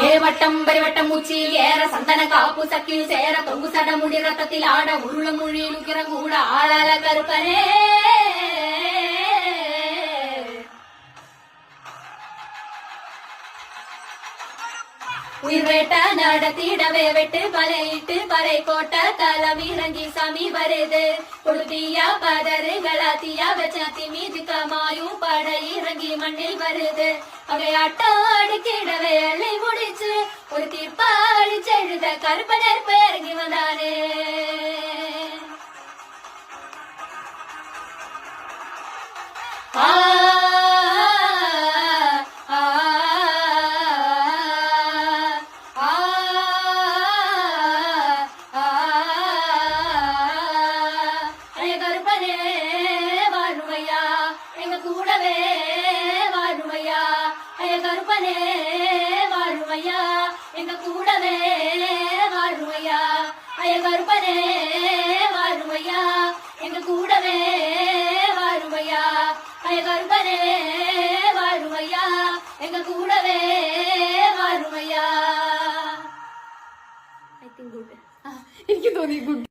ஏவட்டம் பரிவட்டம் மூச்சில் ஏற சந்தன காப்பு சக்கில் சேர தொங்கு சட முடி ரத்தத்தில் ஆட உருள மொழி கூட ஆளால கருப்பனே உயிர் வேட்ட நடத்திடவே வெட்டு பலையிட்டு பறை கோட்ட தலம் இறங்கி சாமி வருது கொழுதியா பதறுகளா தீயா வச்சாத்தி மீது கமாயும் பட இறங்கி மண்ணில் வருது அவையாட்டம் அடுக்கிடவே அள்ளி முடிச்சு ஒரு தீர்ப்பாடி செழுத கருப்பனர் இறங்கி வந்தானே கூடவே வாழுமையா கருப்பனே வாழுமையா எங்க கூடவே வாழுமையா கருப்பனே வாழுமையா எங்க கூடவே வாழுமையா கருப்பனே வாழுமையா எங்க கூடவே வாழுமையா. I think good. എനിക്ക് തോന്നി good.